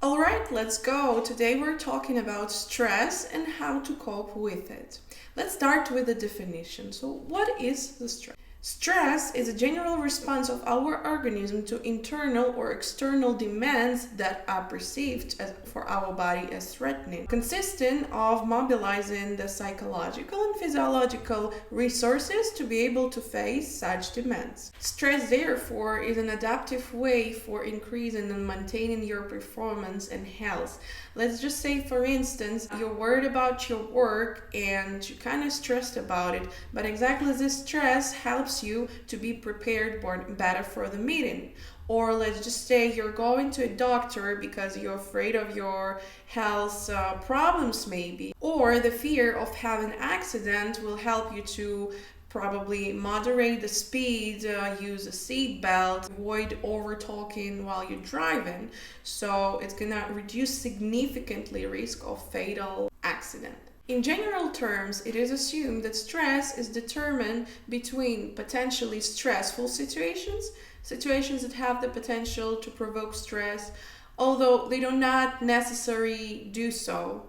Alright, let's go. Today we're talking about stress and how to cope with it. Let's start with the definition. So, what is the stress? Stress is a general response of our organism to internal or external demands that are perceived for our body as threatening, consisting of mobilizing the psychological and physiological resources to be able to face such demands. Stress, therefore, is an adaptive way for increasing and maintaining your performance and health. Let's just say, for instance, you're worried about your work and you're kind of stressed about it, but exactly this stress helps you to be prepared better for the meeting. Or let's just say you're going to a doctor because you're afraid of your health problems, maybe. Or the fear of having an accident will help you to probably moderate the speed, use a seat belt, avoid over talking while you're driving. So it's gonna reduce significantly risk of fatal accident. In general terms, it is assumed that stress is determined between potentially stressful situations that have the potential to provoke stress, although they do not necessarily do so,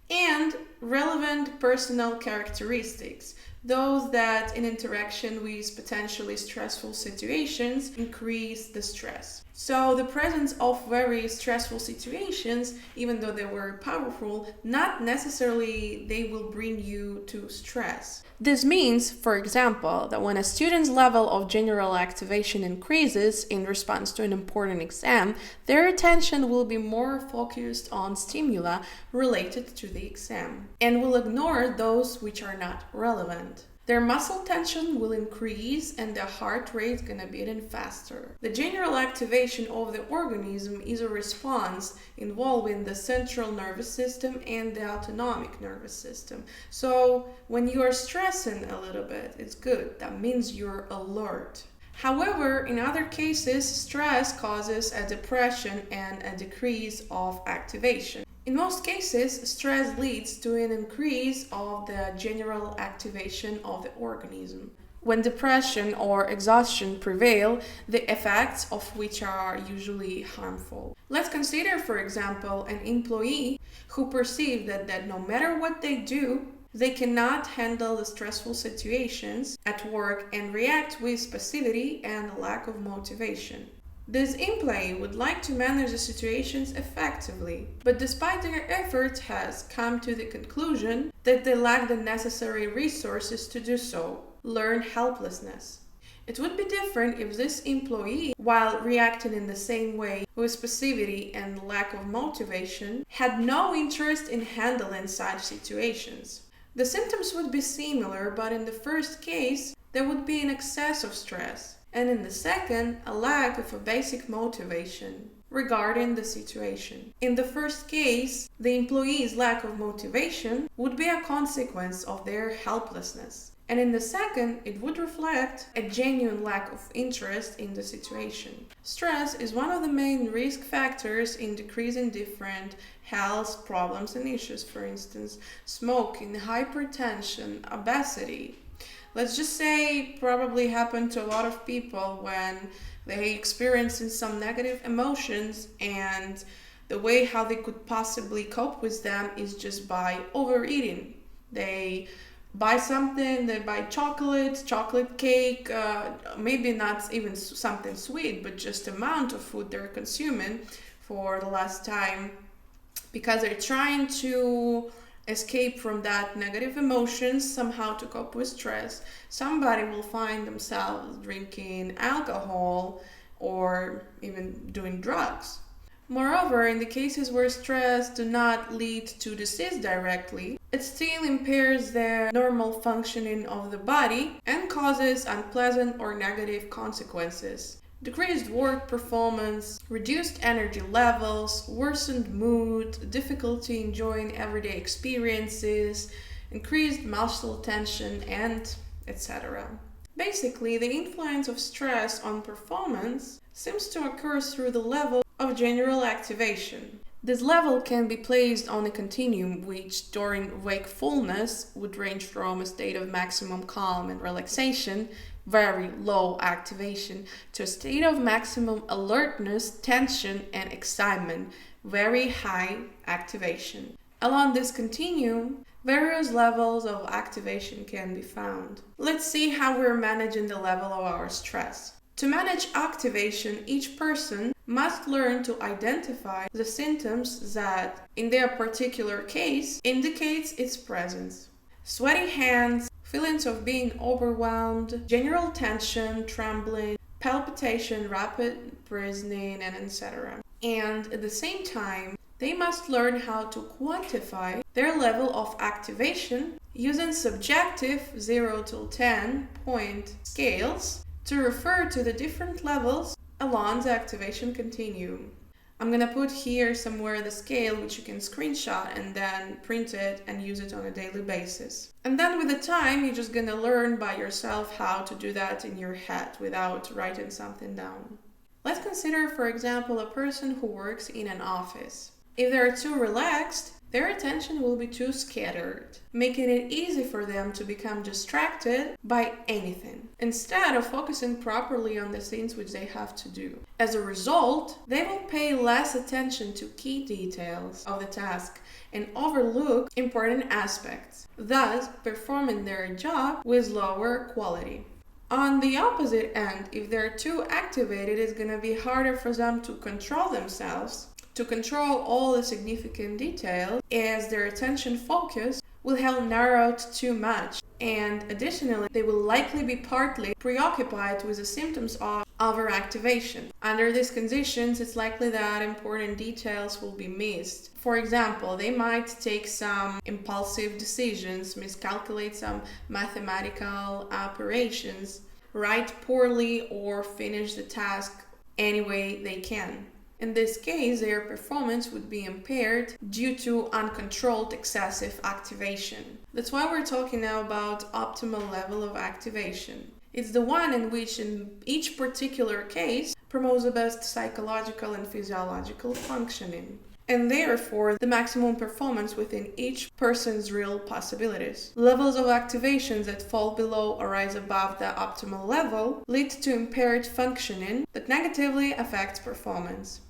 and relevant personal characteristics, those that in interaction with potentially stressful situations increase the stress. So the presence of very stressful situations, even though they were powerful, not necessarily they will bring you to stress. This means, for example, that when a student's level of general activation increases in response to an important exam, their attention will be more focused on stimuli related to the exam and will ignore those which are not relevant. Their muscle tension will increase and their heart rate is gonna be beating faster. The general activation of the organism is a response involving the central nervous system and the autonomic nervous system. So when you are stressing a little bit, it's good. That means you're alert. However, in other cases, stress causes a depression and a decrease of activation. In most cases, stress leads to an increase of the general activation of the organism. When depression or exhaustion prevail, the effects of which are usually harmful. Let's consider, for example, an employee who perceives that no matter what they do, they cannot handle the stressful situations at work and react with passivity and a lack of motivation. This employee would like to manage the situations effectively, but despite their efforts has come to the conclusion that they lack the necessary resources to do so, learn helplessness. It would be different if this employee, while reacting in the same way with passivity and lack of motivation, had no interest in handling such situations. The symptoms would be similar, but in the first case, there would be an excess of stress, and in the second, a lack of a basic motivation regarding the situation. In the first case, the employee's lack of motivation would be a consequence of their helplessness. And in the second, it would reflect a genuine lack of interest in the situation. Stress is one of the main risk factors in decreasing different health problems and issues, for instance, smoking, hypertension, obesity. Let's just say probably happened to a lot of people when they experiencing some negative emotions, and the way how they could possibly cope with them is just by overeating. They buy something, they buy chocolate cake, maybe not even something sweet, but just amount of food they're consuming for the last time because they're trying to escape from that negative emotions somehow to cope with stress. Somebody will find themselves drinking alcohol or even doing drugs. Moreover, in the cases where stress do not lead to disease directly, it still impairs the normal functioning of the body and causes unpleasant or negative consequences. Decreased work performance, reduced energy levels, worsened mood, difficulty enjoying everyday experiences, increased muscle tension, and etc. Basically, the influence of stress on performance seems to occur through the level of general activation. This level can be placed on a continuum which during wakefulness would range from a state of maximum calm and relaxation, very low activation, to a state of maximum alertness, tension, and excitement, very high activation. Along this continuum, various levels of activation can be found. Let's see how we're managing the level of our stress. To manage activation, each person must learn to identify the symptoms that, in their particular case, indicates its presence. Sweaty hands, feelings of being overwhelmed, general tension, trembling, palpitation, rapid breathing, and etc. And at the same time, they must learn how to quantify their level of activation using subjective 0 to 10 point scales to refer to the different levels along the activation continuum. I'm gonna put here somewhere the scale which you can screenshot and then print it and use it on a daily basis. And then with the time, you're just gonna learn by yourself how to do that in your head without writing something down. Let's consider, for example, a person who works in an office. If they're too relaxed, their attention will be too scattered, making it easy for them to become distracted by anything, instead of focusing properly on the things which they have to do. As a result, they will pay less attention to key details of the task and overlook important aspects, thus performing their job with lower quality. On the opposite end, if they're too activated, it's going to be harder for them to control themselves, to control all the significant details, as their attention focus will have narrowed too much. And additionally, they will likely be partly preoccupied with the symptoms of overactivation. Under these conditions, it's likely that important details will be missed. For example, they might take some impulsive decisions, miscalculate some mathematical operations, write poorly, or finish the task any way they can. In this case, their performance would be impaired due to uncontrolled excessive activation. That's why we're talking now about optimal level of activation. It's the one in which, in each particular case, promotes the best psychological and physiological functioning, and therefore the maximum performance within each person's real possibilities. Levels of activations that fall below or rise above the optimal level lead to impaired functioning that negatively affects performance.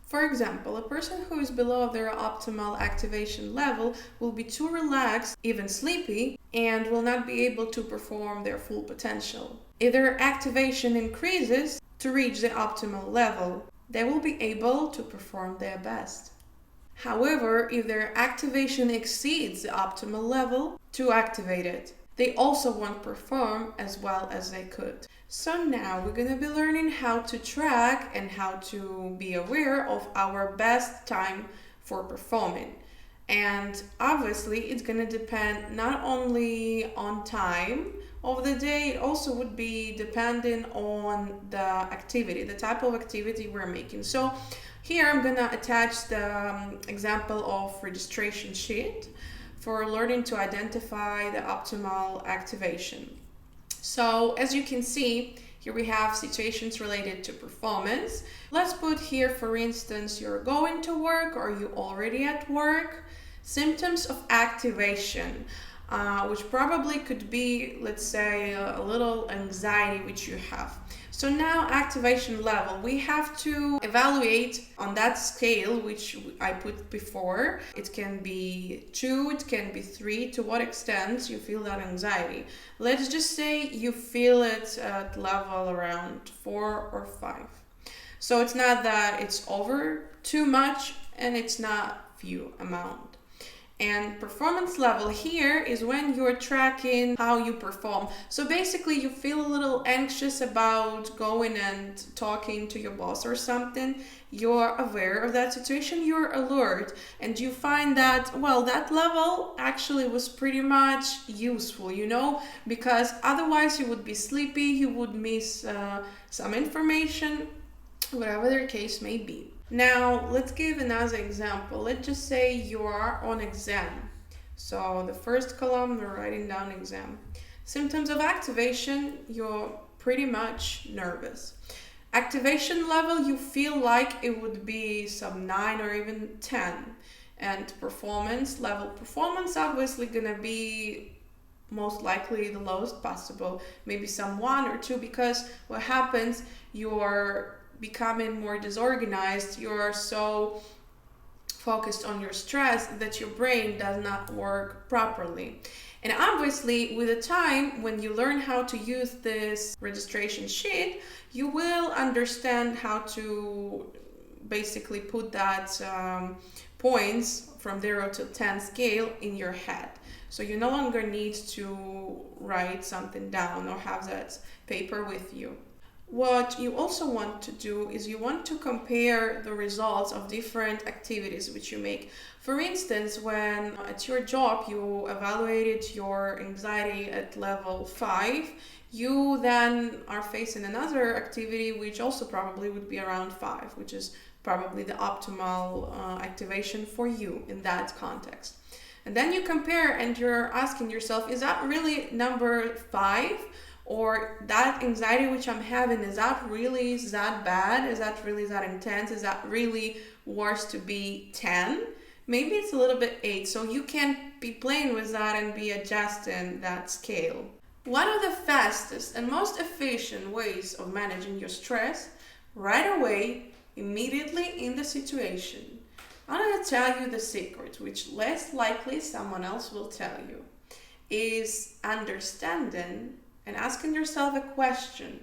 For example, a person who is below their optimal activation level will be too relaxed, even sleepy, and will not be able to perform their full potential. If their activation increases to reach the optimal level, they will be able to perform their best. However, if their activation exceeds the optimal level, too activated, they also won't perform as well as they could. So now we're going to be learning how to track and how to be aware of our best time for performing. And obviously it's going to depend not only on time of the day, it also would be depending on the activity, the type of activity we're making. So here I'm going to attach the example of registration sheet for learning to identify the optimal activation. So as you can see, here we have situations related to performance. Let's put here, for instance, you're going to work or you already at work. Symptoms of activation, which probably could be, let's say, a little anxiety which you have. So now activation level, we have to evaluate on that scale which I put before. It can be 2, it can be 3, to what extent you feel that anxiety. Let's just say you feel it at level around 4 or 5. So it's not that it's over too much and it's not few amount. And performance level here is when you're tracking how you perform. So basically you feel a little anxious about going and talking to your boss or something. You're aware of that situation, you're alert, and you find that, well, that level actually was pretty much useful, because otherwise you would be sleepy, you would miss some information, whatever the case may be. Now, let's give another example. Let's just say you are on exam. So the first column, we're writing down exam. Symptoms of activation, you're pretty much nervous. Activation level, you feel like it would be some 9 or even 10. And performance level, performance obviously gonna be most likely the lowest possible, maybe some 1 or 2, because what happens, you're becoming more disorganized, you're so focused on your stress that your brain does not work properly. And obviously, with the time, when you learn how to use this registration sheet, you will understand how to basically put that points from 0 to 10 scale in your head. So you no longer need to write something down or have that paper with you. What you also want to do is you want to compare the results of different activities which you make. For instance, when at your job you evaluated your anxiety at level 5, you then are facing another activity which also probably would be around 5, which is probably the optimal activation for you in that context. And then you compare and you're asking yourself, is that really number 5? Or that anxiety which I'm having, is that really that bad? Is that really that intense? Is that really worse to be 10? Maybe it's a little bit 8. So you can be playing with that and be adjusting that scale. One of the fastest and most efficient ways of managing your stress right away, immediately in the situation. I'm going to tell you the secret, which less likely someone else will tell you, is understanding and asking yourself a question.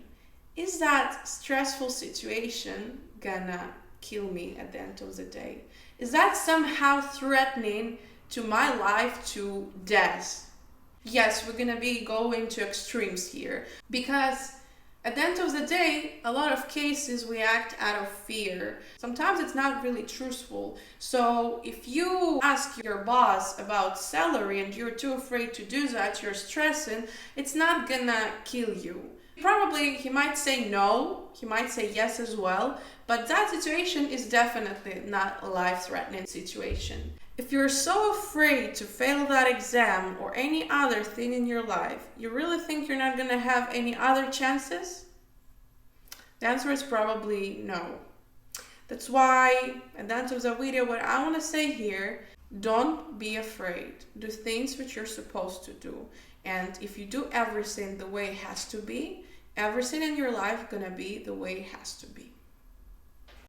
Is that stressful situation gonna kill me at the end of the day? Is that somehow threatening to my life to death? Yes, we're gonna be going to extremes here, because at the end of the day, a lot of cases we act out of fear. Sometimes it's not really truthful. So if you ask your boss about salary and you're too afraid to do that, you're stressing, it's not gonna kill you. Probably he might say no, he might say yes as well, but that situation is definitely not a life-threatening situation. If you're so afraid to fail that exam or any other thing in your life, you really think you're not gonna have any other chances? The answer is probably no. That's why at the end of the video, what I want to say here, don't be afraid. Do things which you're supposed to do. And if you do everything the way it has to be, everything in your life gonna be the way it has to be.